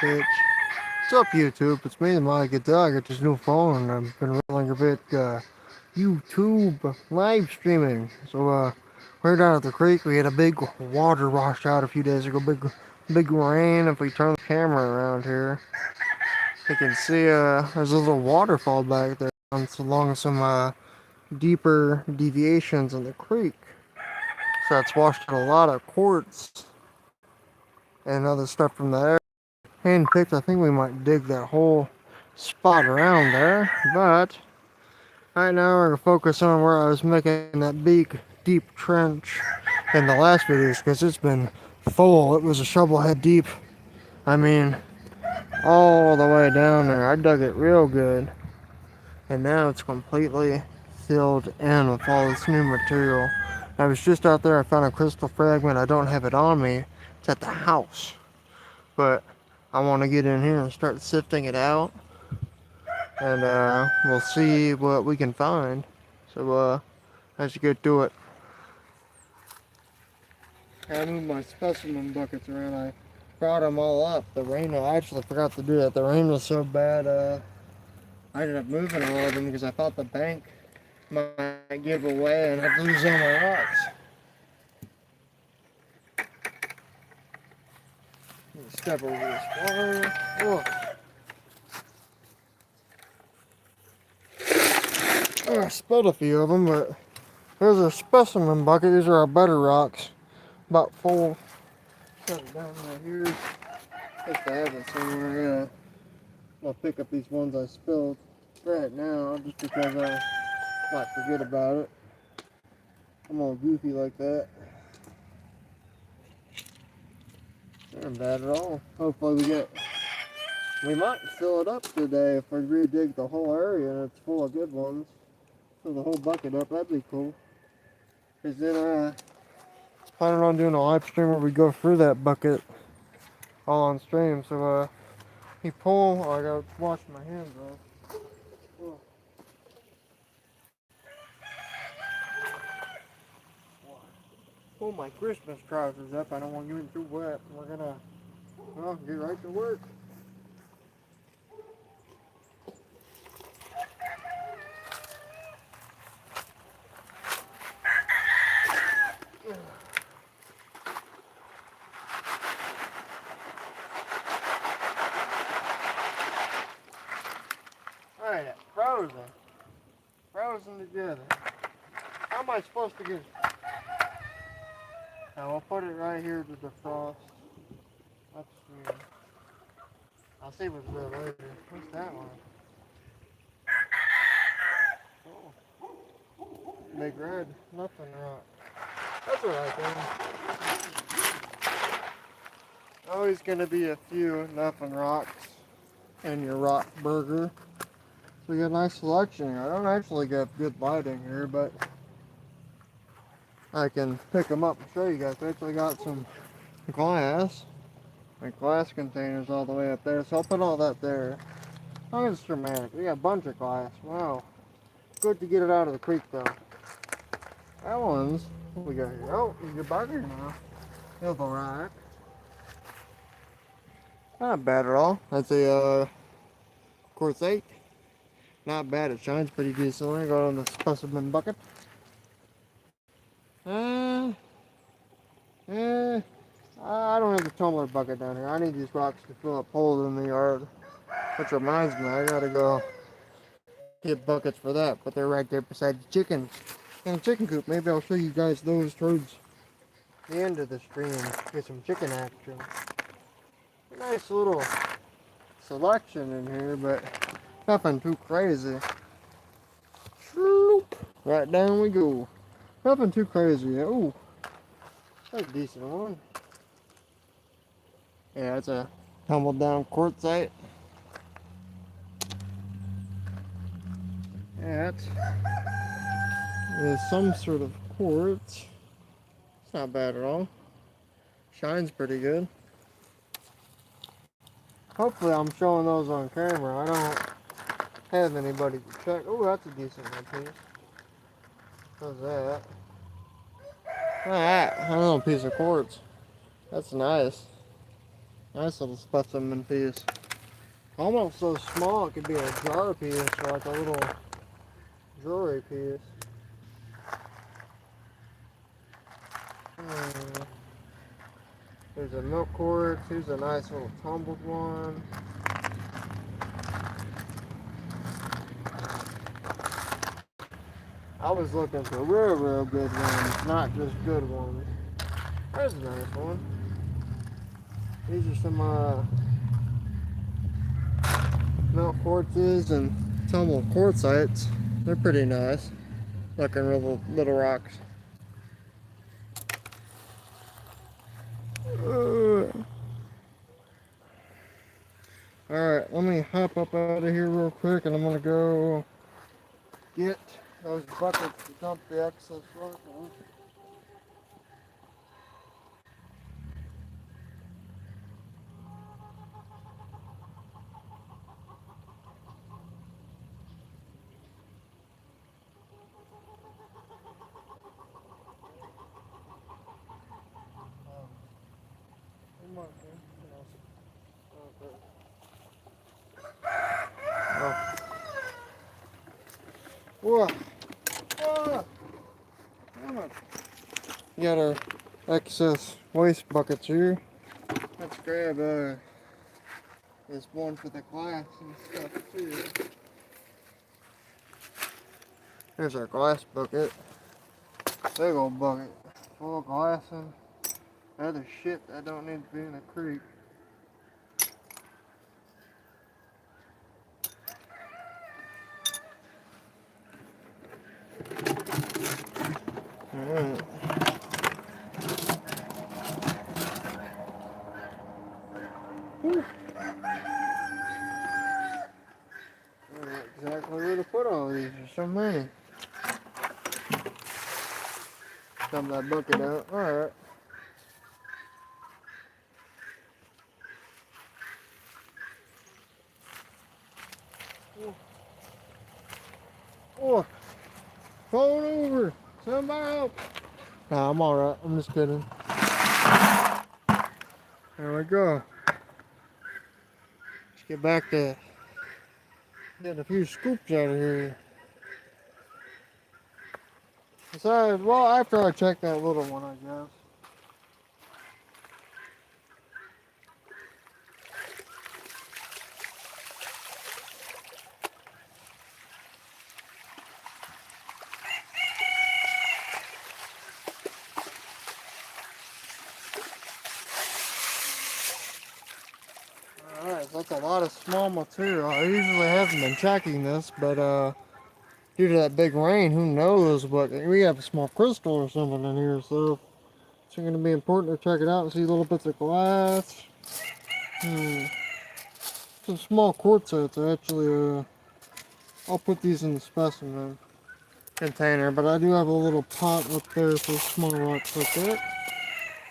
bitch. What's up, YouTube? It's me, the Monica Dog. I got this new phone, and I've been rolling a bit YouTube live streaming. We're down at the creek. We had a big water wash out a few days ago. Big rain. If we turn the camera around here, you can see there's a little waterfall back there along some deeper deviations in the creek. So that's washed out a lot of quartz and other stuff from there. Handpicked. I think we might dig that whole spot around there, but right now we're gonna focus on where I was making that big, deep trench in the last videos because it's been full. It was a shovel head deep. I mean, all the way down there. I dug it real good, and now it's completely filled in with all this new material. I was just out there. I found a crystal fragment. I don't have it on me. It's at the house, but I want to get in here and start sifting it out, and we'll see what we can find. Let's get to it. I moved my specimen buckets around. I brought them all up. I actually forgot to do that. The rain was so bad, I ended up moving all of them because I thought the bank might give away and I'd lose all my rocks. Step over this water. Oh, I spilled a few of them, but here's a specimen bucket. These are our better rocks. About full. Set it down right here. Just to have it somewhere. I'll pick up these ones I spilled right now just because I might forget about it. I'm all goofy like that. They aren't bad at all. Hopefully we might fill it up today if we redig the whole area and it's full of good ones. Fill the whole bucket up, that'd be cool. Because then planning on doing a live stream where we go through that bucket all on stream. You pull, oh, I gotta wash my hands off. Oh. Pull my Christmas trousers up. I don't want you in too wet. We're gonna, well, get right to work. Alright, frozen together. How am I supposed to get it? Now we'll put it right here to defrost. That's weird. I'll see what's there later. What's that one? Oh. Big red, nothing rock. That's alright then. Always gonna be a few nothing rocks in your rock burger. We got a nice selection here. I don't actually get good lighting here, but I can pick them up and show you guys. I actually got some glass, like glass containers all the way up there, so I'll put all that there. Oh, it's dramatic. We got a bunch of glass. Wow. Good to get it out of the creek though. That one's, what we got here? Oh, you get burger now. Silver rock. Not bad at all. That's a quartzite. Not bad. It shines pretty decently. Go on the specimen bucket. I don't have the tumbler bucket down here. I need these rocks to fill up holes in the yard. Which reminds me, I gotta go get buckets for that. But they're right there beside the chickens. And the chicken coop. Maybe I'll show you guys those towards the end of the stream. Get some chicken action. Nice little selection in here, but nothing too crazy. Right down we go. Nothing too crazy. Oh, that's a decent one. Yeah, it's a tumbled down quartzite. That is some sort of quartz. It's not bad at all. Shines pretty good. Hopefully I'm showing those on camera. I don't have anybody to check. Oh, that's a decent one too. How's that? Look at that. A little piece of quartz. That's nice. Nice little specimen piece. Almost so small it could be a jar piece or like a little jewelry piece. There's a milk quart. Here's a nice little tumbled one. I was looking for real good ones, not just good ones. There's a nice one. These are some milk quartzes and tumbled quartzites. They're pretty nice. Looking little rocks. Alright, let me hop up out of here real quick and I'm gonna go get those buckets to dump the excess rock on. Come on, man. Oh. Whoa. Whoa. Come on. Got our excess waste buckets here. Let's grab this one for the glass and stuff too. Here's our glass bucket. Big old bucket. Full of glass and other shit that don't need to be in a creek. Alright. I don't know exactly where to put all these. There's so many. Dump that bucket out. Alright. Oh, phone over. Somebody help. Nah, I'm alright. I'm just kidding. There we go. Let's get back to getting a few scoops out of here. Besides, well, after I check that little one, I guess. Alright, so that's a lot of small material. I usually haven't been checking this, but due to that big rain, who knows what, we have a small crystal or something in here, so it's going to be important to check it out and see little bits of glass. Some small quartzites, actually, I'll put these in the specimen container, but I do have a little pot up there for small rocks like that.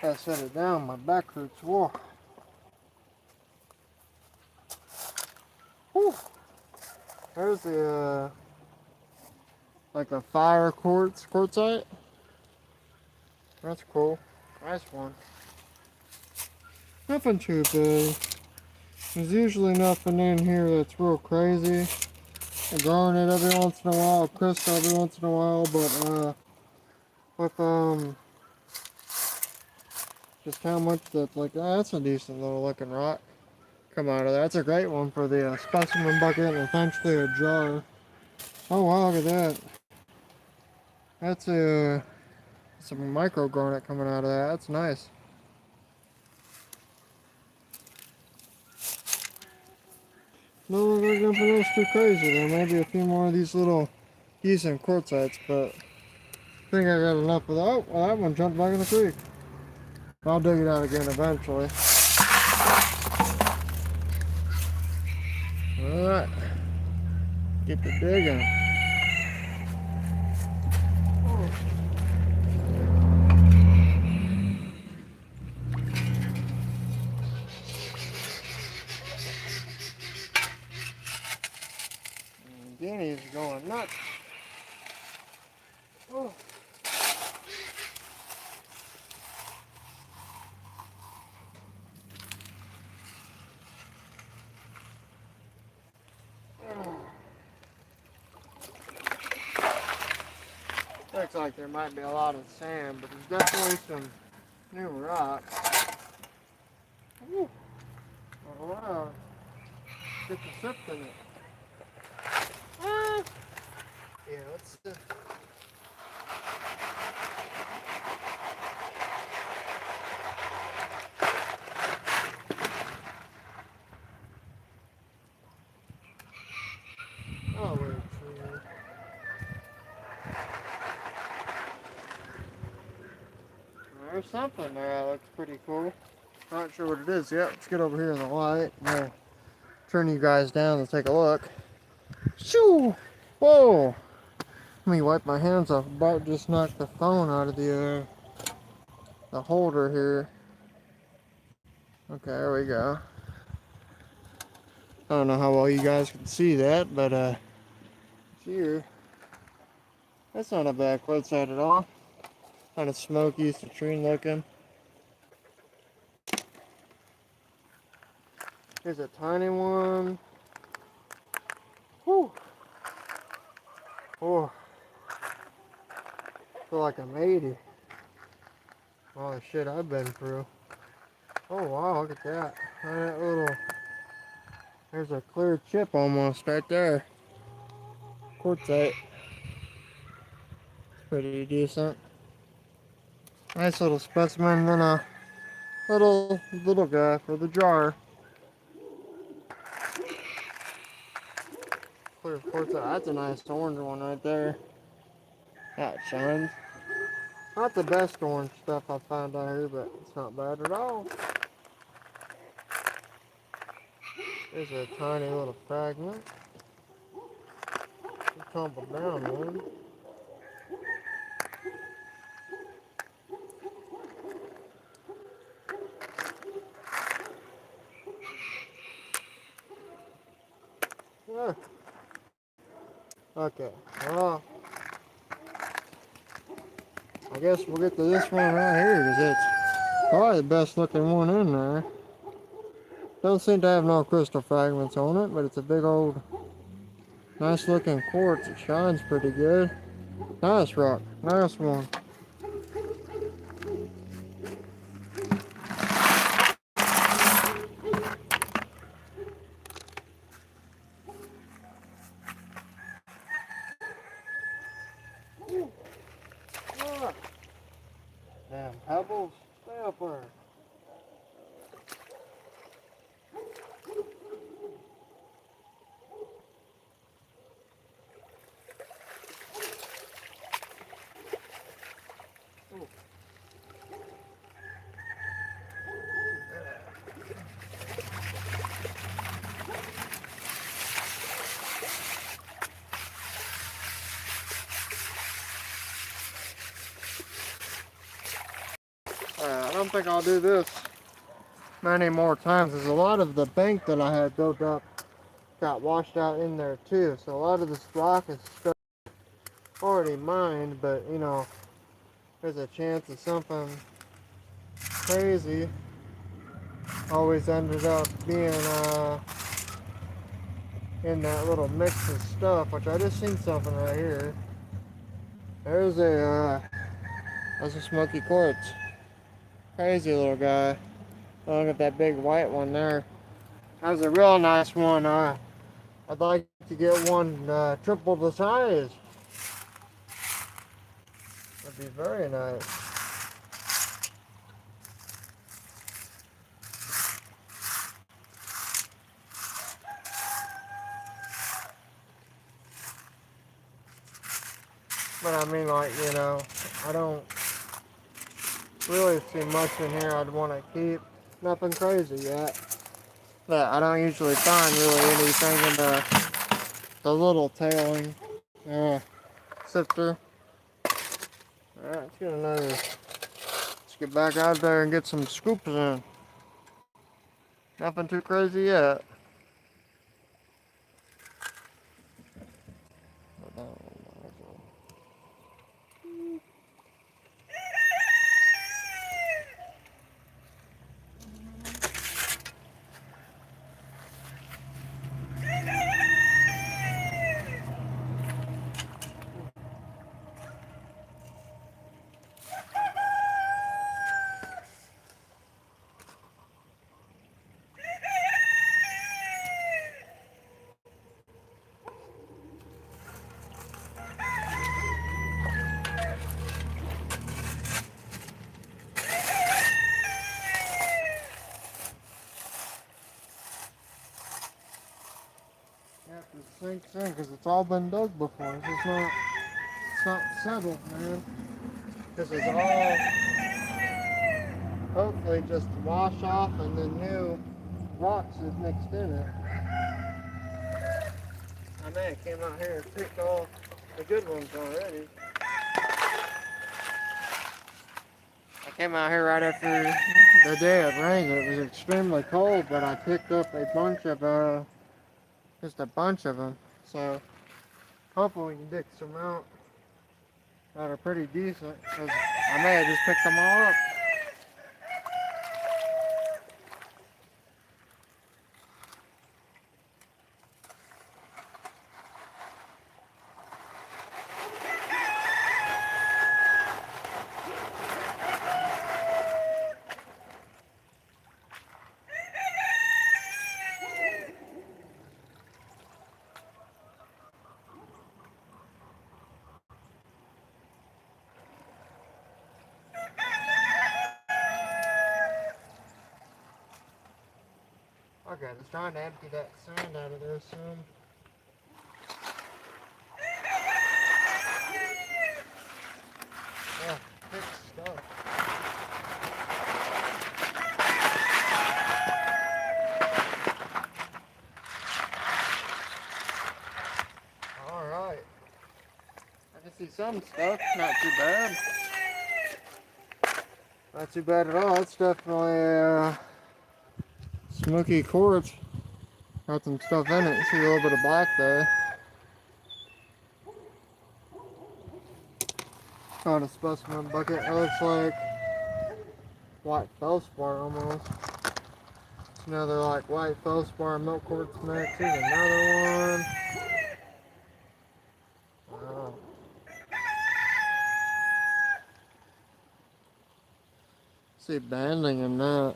I set it down, my back hurts. Whoa. Whew. There's the like a fire quartzite. That's cool. Nice one. Nothing too big. There's usually nothing in here that's real crazy. I'm growing it every once in a while, crystal every once in a while, but with just how much that's like, that's a decent little looking rock come out of there. That's a great one for the specimen bucket and eventually a jar. Oh wow, look at that. That's some micro garnet coming out of that. That's nice. No longer nothing else too crazy. There may be a few more of these little decent quartzites, but I think I got enough of that. Oh, well, that one jumped back in the creek. I'll dig it out again eventually. Alright. Get to digging. Guinea's going nuts. Oh. Looks like there might be a lot of sand, but there's definitely some new rocks. Ooh. Oh wow. Get the sip in it. Ah. Yeah, let's see. Oh, wait, see. There's something there that looks pretty cool. Not sure what it is yet. Let's get over here in the light. We'll turn you guys down and take a look. Shoo! Whoa! Let me wipe my hands off. About just knocked the phone out of the holder here. Okay, there we go. I don't know how well you guys can see that, but here, that's not a bad quartzite at all. Kind of smoky, citrine looking. Here's a tiny one. Whew. Oh, feel like I'm 80. All the shit I've been through. Oh wow, look at that. That little, there's a clear chip almost right there. Quartzite. Pretty decent. Nice little specimen, then a little guy for the jar. Clear quartzite. That's a nice orange one right there. That shines. Not the best orange stuff I found out here, but it's not bad at all. There's a tiny little fragment. A tumbled down one. Yeah. Okay. Well, I guess we'll get to this one right here because it's probably the best looking one in there. Don't seem to have no crystal fragments on it, but it's a big old, nice looking quartz. It shines pretty good. Nice rock. Nice one. Ah, damn pebbles. Stay up there. I don't think I'll do this many more times. There's a lot of the bank that I had built up got washed out in there too. So a lot of this rock is stuff already mined, but you know, there's a chance of something crazy. Always ended up being in that little mix of stuff, which I just seen something right here. There's a smoky quartz. Crazy little guy. Look at that big white one there. That was a real nice one. I'd like to get one triple the size. That'd be very nice. But I mean, like, you know, I don't really see much in here I'd want to keep. Nothing crazy yet. But I don't usually find really anything in the little tailing sifter. Alright, let's get another. Let's get back out there and get some scoops in. Nothing too crazy yet. after it sinks in because it's all been dug before. It's not settled, man. This is all hopefully just wash off and the new rocks is mixed in it. I may have came out here and picked all the good ones already. I came out here right after the day it rained. It was extremely cold, but I picked up a bunch of, just a bunch of them. So hopefully we can dig some out that are pretty decent, because I may have just picked them all up. Okay, just trying to empty that sand out of there soon. Yeah, thick stuff. Alright. I can see some stuff, not too bad. Not too bad at all. It's definitely smoky quartz. Got some stuff in it. See a little bit of black there. Found a specimen bucket. It looks like white feldspar almost. It's another like white feldspar milk quartz mix. Here's another one. Wow. See banding in that.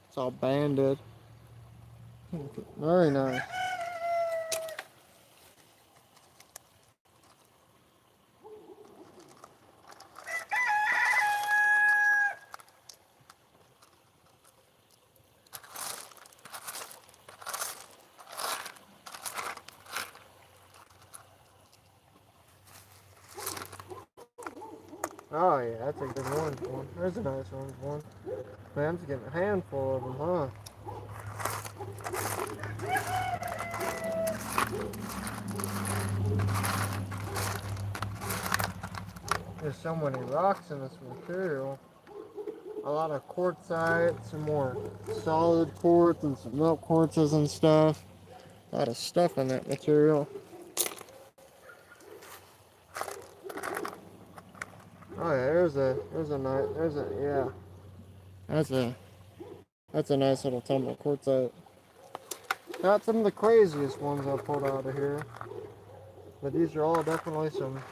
It's all banded. Very nice. Oh yeah, that's a good orange one. There's a nice orange one. Man, I'm just getting a handful of them, huh? There's so many rocks in this material. A lot of quartzite, some more solid quartz and some milk quartzes and stuff. A lot of stuff in that material. Oh yeah, that's a nice little tumble of quartzite. Not some of the craziest ones I pulled out of here, but these are all definitely some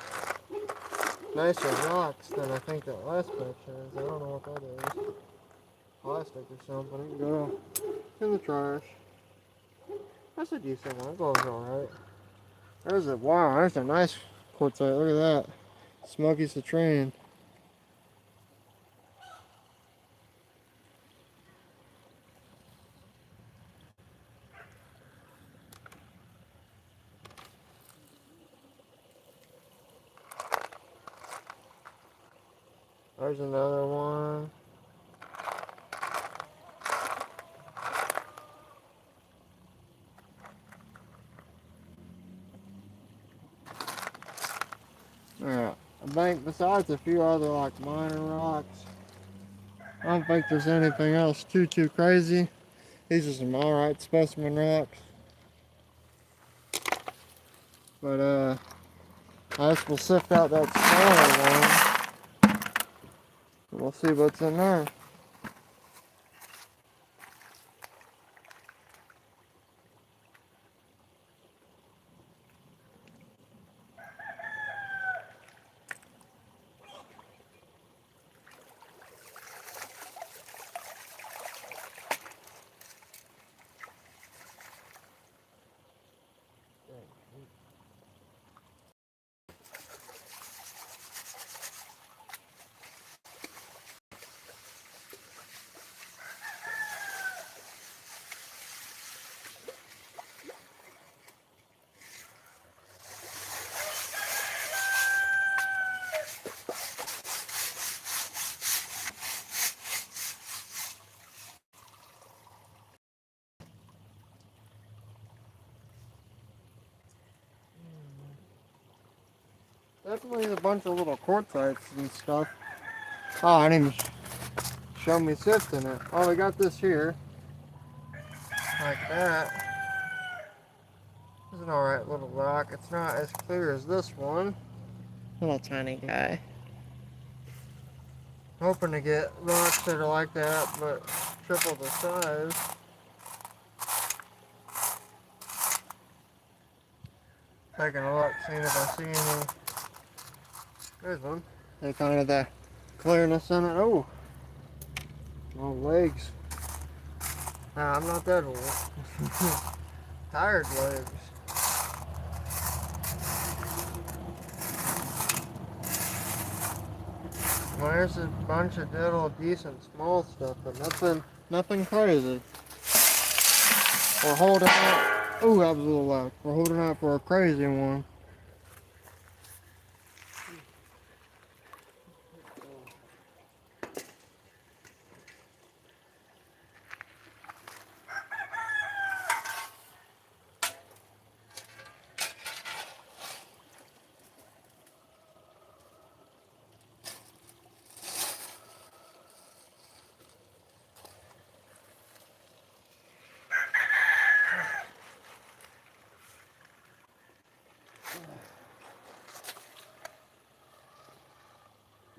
nicer rocks than I think that last patch is. I don't know what that is. Plastic or something. It can go in the trash. That's a decent one. It goes alright. Wow, there's a nice quartzite. Look at that. Smoky citrine. There's another one. Yeah, I think besides a few other like minor rocks, I don't think there's anything else too crazy. These are some alright specimen rocks. But I guess we'll sift out that smaller one. We'll see what's in there. definitely a bunch of little quartzites and stuff. Oh, I didn't even show me sifting it. Oh, we got this here. Like that. It's an alright little rock. It's not as clear as this one. Little tiny guy. Hoping to get rocks that are like that, but triple the size. Taking a look, seeing if I see any. There's one. And kind of the clearness in it. Oh, no legs. Nah, I'm not that old. Tired legs. Well, there's a bunch of little decent small stuff, but nothing crazy. We're holding out. Oh, that was a little loud. We're holding out for a crazy one.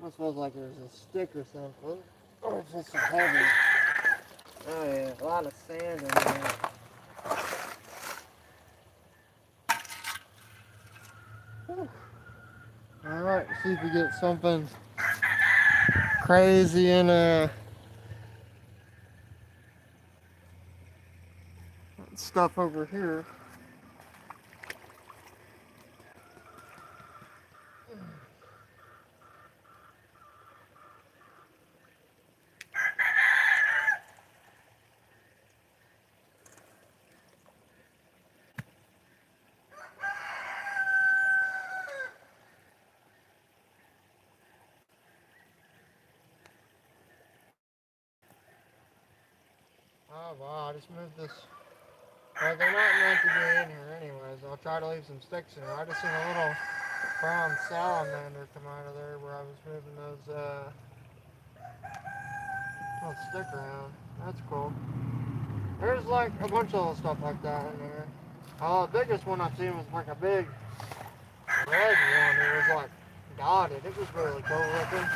It smells like there's a stick or something. Oh, it's just so heavy. Oh yeah, a lot of sand in there. Alright, see if we get something crazy in stuff over here. Oh wow, I just moved this. Well, they're not meant to be in here anyways. I'll try to leave some sticks in here. I just seen a little brown salamander come out of there where I was moving those little stick around. That's cool. There's like a bunch of little stuff like that in there. The biggest one I've seen was like a big red one. It was like dotted. It was really cool looking.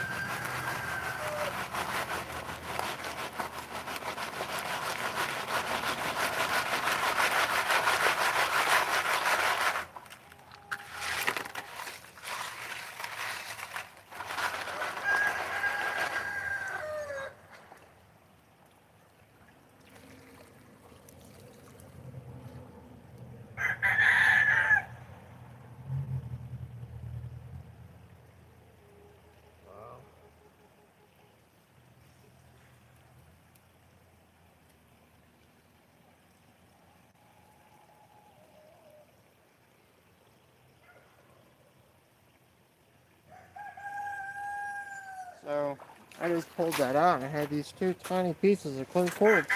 So I just pulled that out and I had these two tiny pieces of clear quartz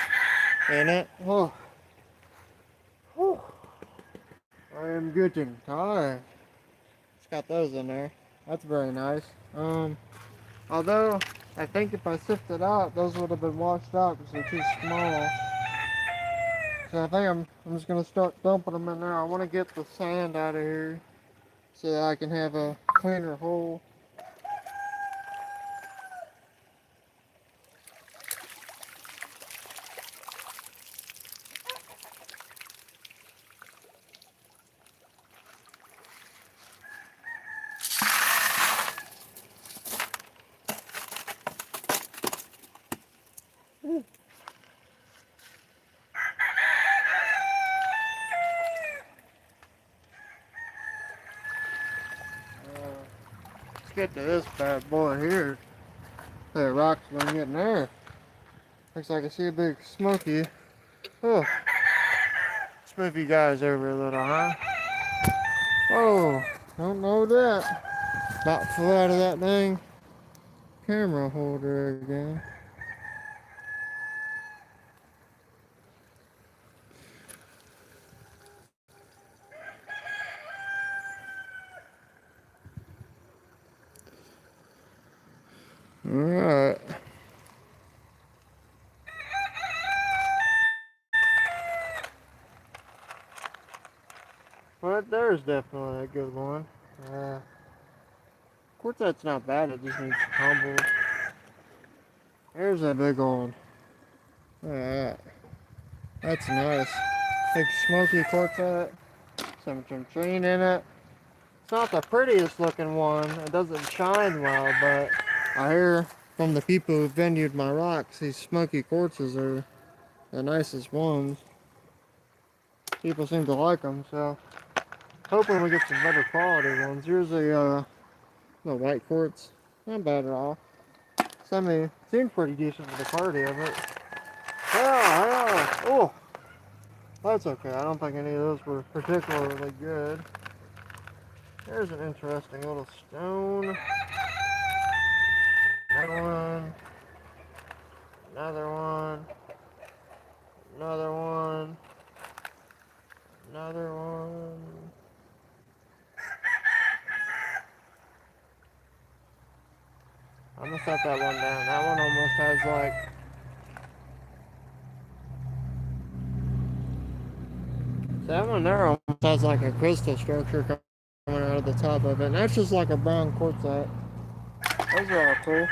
in it. Oh, whew. I am getting tired. It's got those in there. That's very nice. Although I think if I sifted out, those would have been washed out because they're too small. So I think I'm just gonna start dumping them in there. I want to get the sand out of here so that I can have a cleaner hole. Let's get to this bad boy here. That rock's gonna get in there. Looks like I see a big smoky. Oh, let's move you guys over a little, huh? Oh, don't know that. About flew out of that dang camera holder again. Alright. But there's definitely a good one. Quartet's not bad, it just needs humble. There's a big old. Alright. That's nice. Big smoky quartet. Some tree in it. It's not the prettiest looking one. It doesn't shine well, but I hear from the people who venued my rocks, these smoky quartzes are the nicest ones. People seem to like them, so hoping we get some better quality ones. Here's a the white quartz. Not bad at all. Seems pretty decent for the party of it. Yeah. Oh, that's okay. I don't think any of those were particularly good. There's an interesting little stone. Another one. Another one. Another one. Another one. I'm gonna set that one down. That one almost has like. That one there almost has like a crystal structure coming out of the top of it. And that's just like a brown quartzite. Those are all cool.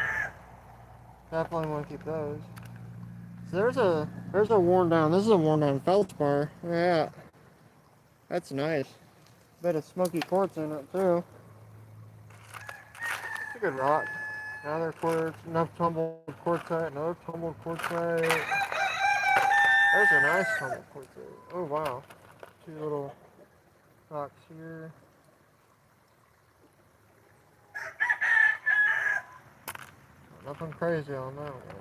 Definitely want to keep those. So there's a worn down. This is a worn down feldspar. Yeah, that's nice. Bit of smoky quartz in it too. It's a good rock. Another quartz, enough tumbled quartzite, another tumbled quartzite. There's a nice tumbled quartzite. Oh wow. Two little rocks here. Nothing crazy on that one.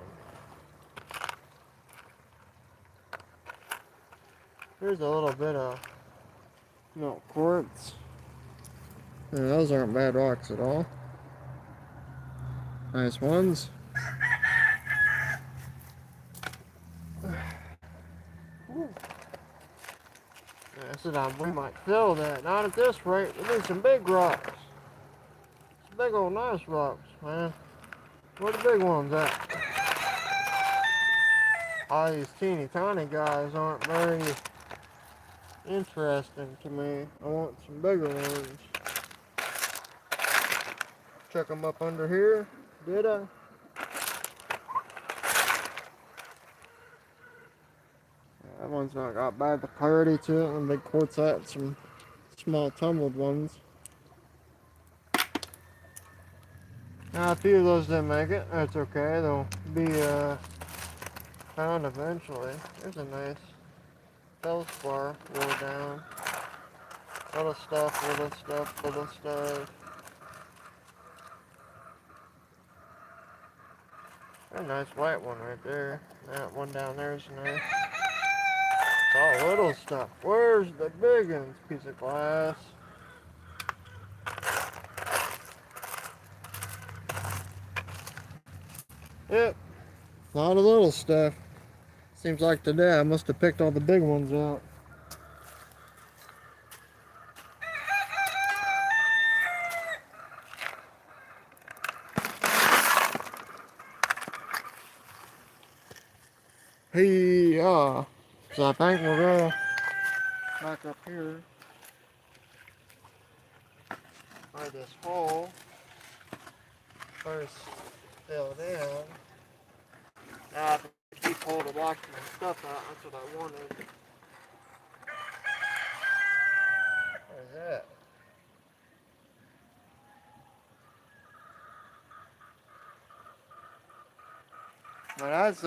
Here's a little bit of quartz. Yeah, those aren't bad rocks at all. Nice ones. We might fill that. Not at this rate. We need some big rocks. Some big old nice rocks, man. Where the big ones at? All these teeny tiny guys aren't very interesting to me. I want some bigger ones. Check them up under here. Did I? That one's not got bad clarity to it. And big quartzite, some small tumbled ones. Now, a few of those didn't make it. That's okay. They'll be found eventually. There's a nice feldspar wore down. Little stuff, little stuff, little stuff. A nice white one right there. That one down there is nice. It's all little stuff. Where's the big ones? Piece of glass. Yep. A lot of little stuff. Seems like today I must have picked all the big ones out. Hey, so I think we'll go back up here by this hole. First filled in. Now I have to keep hold of blocking my stuff out. That's what I wanted. What is that? Well, that's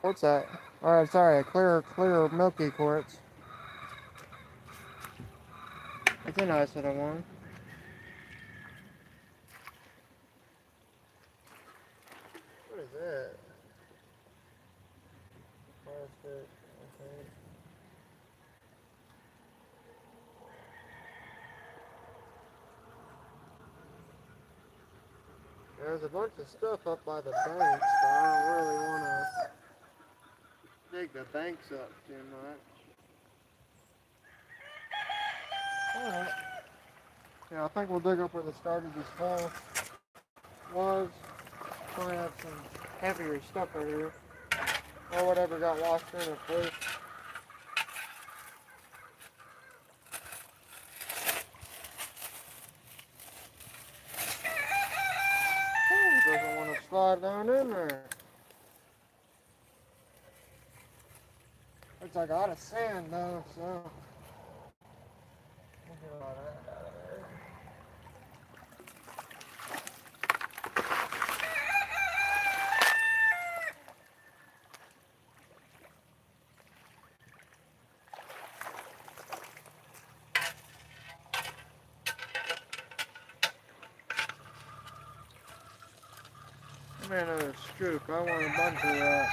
quartzite. Or sorry, a clear milky quartz. It's a nice little one. What is that? Plastic. Okay. There's a bunch of stuff up by the banks, but I don't really want to dig the banks up too much. Alright. Yeah, I think we'll dig up where the start of this hole. was. Probably have some heavier stuff right here. Or whatever got washed in it first. Doesn't want to slide down in there. It's like a lot of sand though, so we'll get all that out of there. Give me another scoop. I want a bunch of that.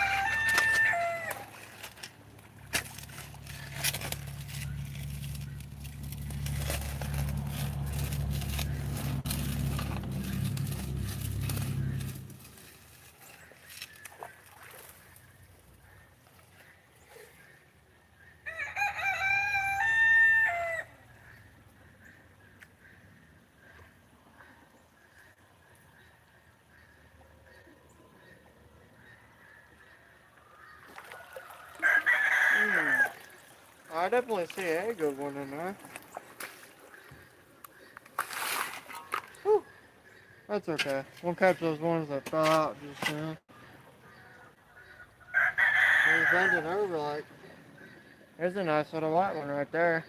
I definitely see a good one in there. Whew. That's okay. We'll catch those ones that fell out just now. He's bending over like. There's a nice little white one right there.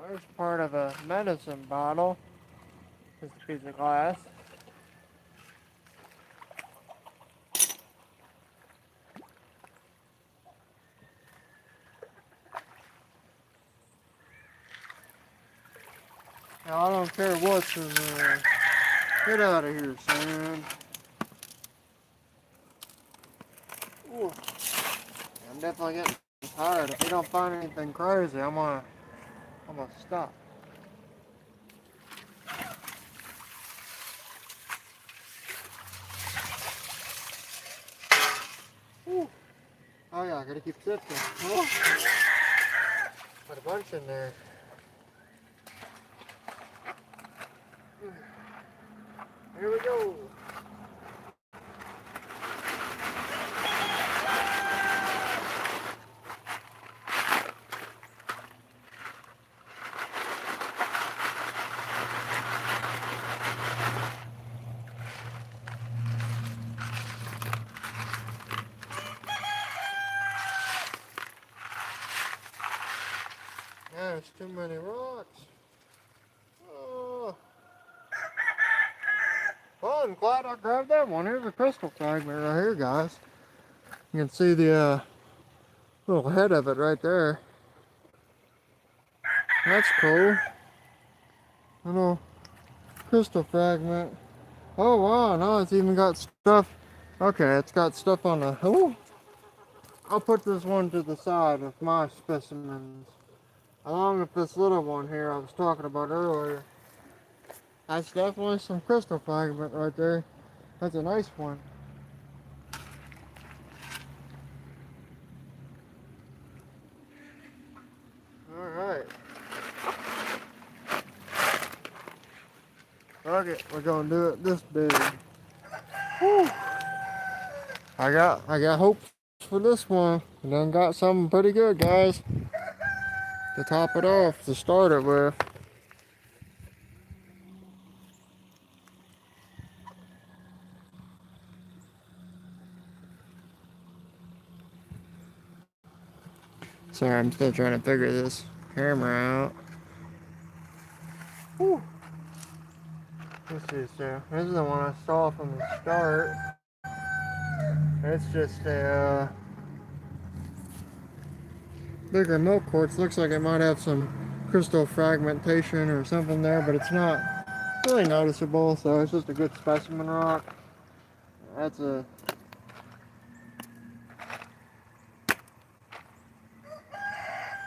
There's part of a medicine bottle. Just a piece of glass. Now, I don't care what's in there. Get out of here, son. Ooh. I'm definitely getting tired. If you don't find anything crazy, I'm gonna stop. Ooh. Oh yeah, I gotta keep sifting. Oh. Put a bunch in there. Here we go. There's too many rocks. Oh. Well, I'm glad I grabbed that one. Here's a crystal fragment right here, guys. You can see the little head of it right there. That's cool. Little crystal fragment. Oh wow, now it's even got stuff. Okay, it's got stuff on the. Oh, I'll put this one to the side of my specimens. Along with this little one here I was talking about earlier. That's definitely some crystal fragment right there. That's a nice one. Alright. Okay, we're gonna do it this big. Whew. I got hopes for this one. And then got something pretty good, guys. To top it off, to start it with. Sorry, I'm still trying to figure this camera out. Whew. Let's see, so this is the one I saw from the start. It's just a bigger milk quartz. Looks like it might have some crystal fragmentation or something there, but it's not really noticeable, so it's just a good specimen rock. That's a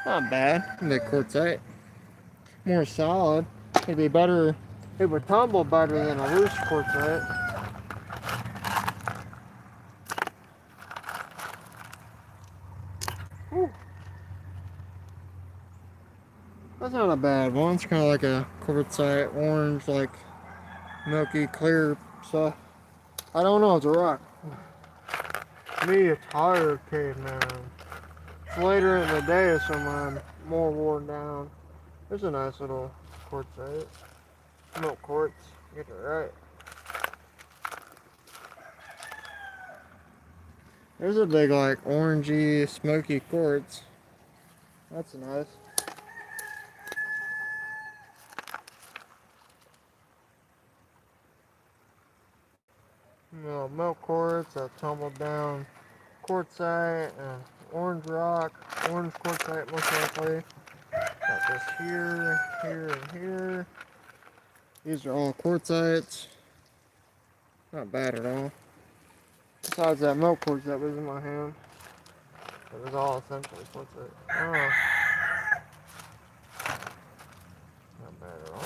not bad. The quartzite, more solid. It'd be better. It would tumble better than a loose quartzite. Whew. That's not a bad one. It's kind of like a quartzite, orange, like milky clear stuff. I don't know. It's a rock. Me, it's higher caveman. It's later in the day, so I'm more worn down. There's a nice little quartzite. Milk quartz. Get it right. There's a big, like, orangey, smoky quartz. That's nice. Little milk quartz, a tumbled down quartzite, orange rock, orange quartzite most likely. Got this here, here, and here. These are all quartzites. Not bad at all. Besides that milk quartz that was in my hand. It was all essentially quartzite. Oh. Not bad at all.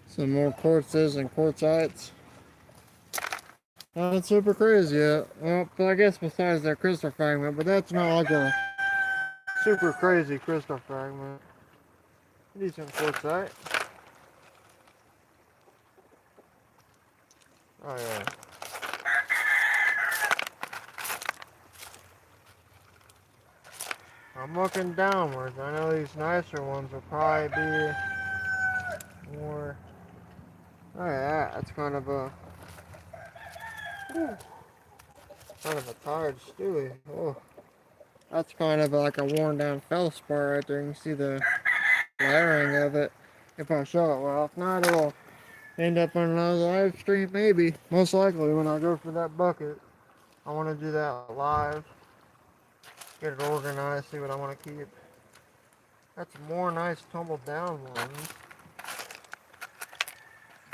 Some more quartzes and quartzites. Not super crazy yet. Well, but I guess besides that crystal fragment, but that's not like a super crazy crystal fragment. Decent quartzite. Oh yeah. I'm looking downwards. I know these nicer ones will probably be more. Oh yeah, that's kind of a tired Stewie. Oh, that's kind of like a worn down feldspar right there. You can see the layering of it. If I show it well, if not, it'll end up on another live stream. Maybe, most likely, when I go for that bucket. I want to do that live. Get it organized. See what I want to keep. That's more nice tumbled down ones.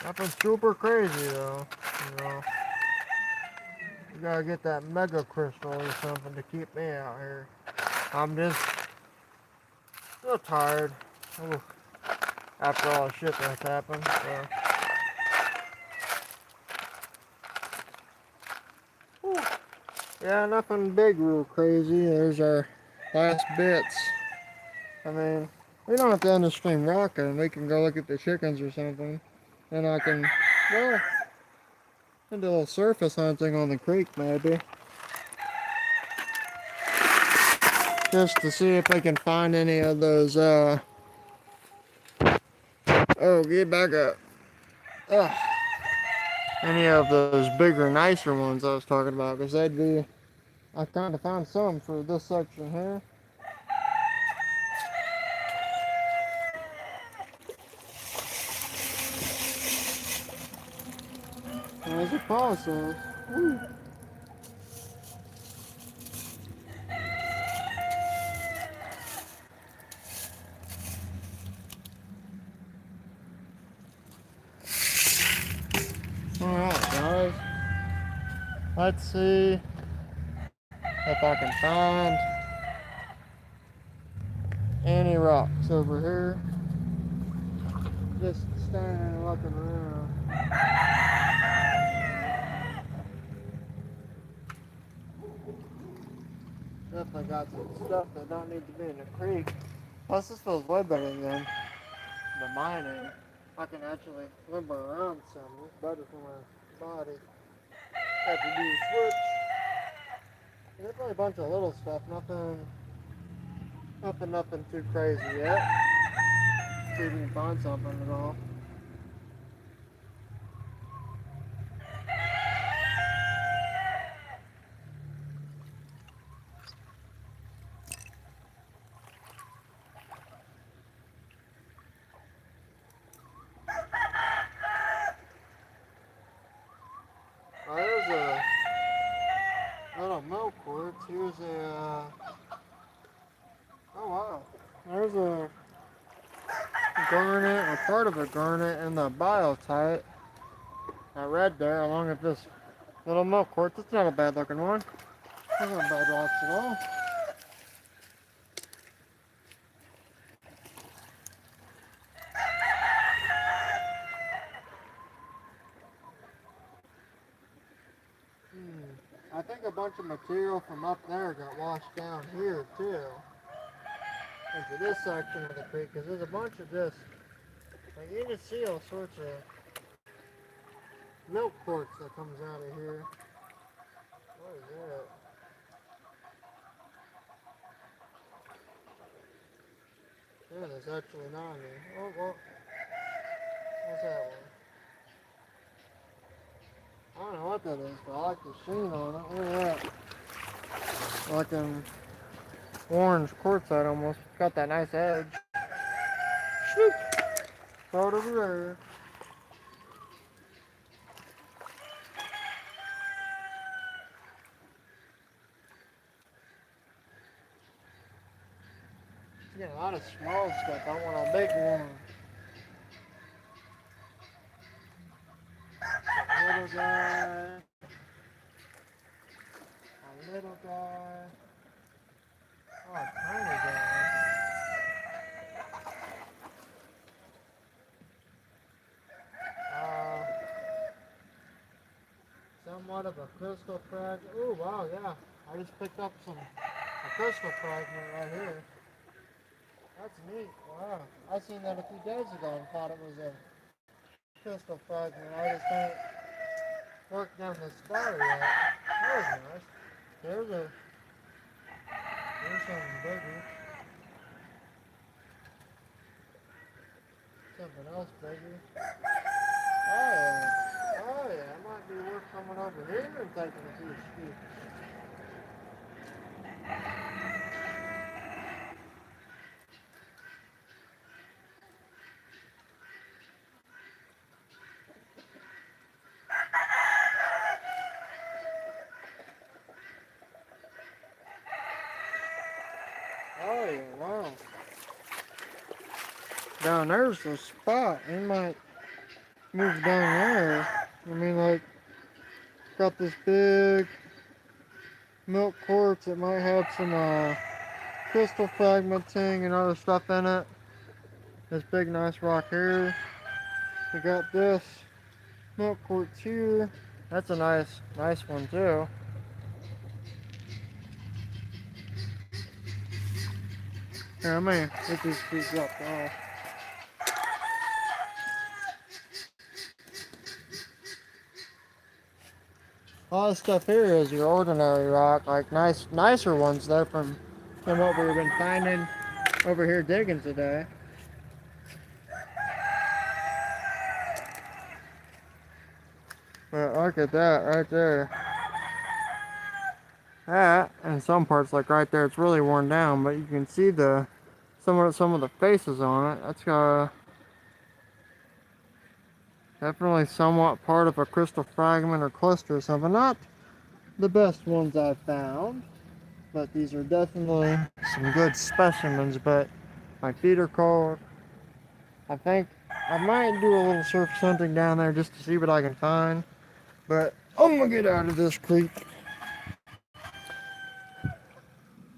Nothing super crazy though. You know, you gotta get that mega crystal or something to keep me out here. I'm just still tired. Oof. After all the shit that's happened. So. Whew. Yeah, nothing big, real crazy. There's our last bits. I mean, we don't have to end the stream rocking. We can go look at the chickens or something. And I can, well, do a little surface hunting on the creek maybe. Just to see if I can find any of those, oh, get back up. Ugh. Any of those bigger, nicer ones I was talking about, because they'd be, I kind of found some for this section here. There's a process. Woo. Alright, guys. Let's see if I can find any rocks over here. Just standing and looking around. Definitely got some stuff that don't need to be in the creek. Plus, this feels way better than the mining. I can actually limber around some. It's better for my body. Have to do switch. There's probably a bunch of little stuff, nothing too crazy yet. See if we can find something at all. There's a little milk quartz. Here's oh wow. There's a garnet, or part of a garnet in the biotite. That red there, along with this little milk quartz. It's not a bad looking one. It's not bad rocks at all. I think a bunch of material from up there got washed down here too, into this section of the creek, because there's a bunch of this. Like you can see all sorts of milk quartz that comes out of here. What is that? Yeah, there's actually not any. Oh, well, what's that one? I don't know what that is, but I like the sheen on it. Look at that. Like an orange quartzite almost. Got that nice edge. Snoop! Throw it over there. You get a lot of small stuff. I want a big one. A little guy. A little guy. Oh, a tiny guy. Somewhat of a crystal fragment. Oh, wow, yeah. I just picked up a crystal fragment right here. That's neat. Wow. I seen that a few days ago and thought it was a crystal fragment. I just didn't work down the star yet. That was nice. There's something bigger. Something else bigger. Oh yeah. Oh yeah. It might be worth coming over here and taking a few scoops. Oh yeah, wow. Down there's the spot. It might move down there. I mean, like, got this big milk quartz. It might have some crystal fragmenting and other stuff in it. This big nice rock here. We got this milk quartz here. That's a nice one too. Here, I'm gonna get these feet dropped off. All this stuff here is your ordinary rock, like nicer ones though than what we've been finding over here digging today. But look at that right there. That, and some parts like right there, it's really worn down, but you can see some of the faces on it. That's definitely somewhat part of a crystal fragment or cluster or something. Not the best ones I've found, but these are definitely some good specimens. But my feet are cold. I think I might do a little surface hunting down there just to see what I can find. But I'm gonna get out of this creek.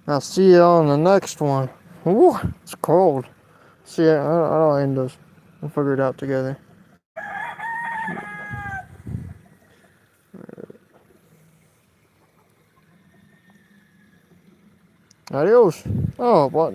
I'll see y'all in the next one. Ooh, it's cold. See ya. I'll end this. We'll figure it out together. Adios. Oh, what?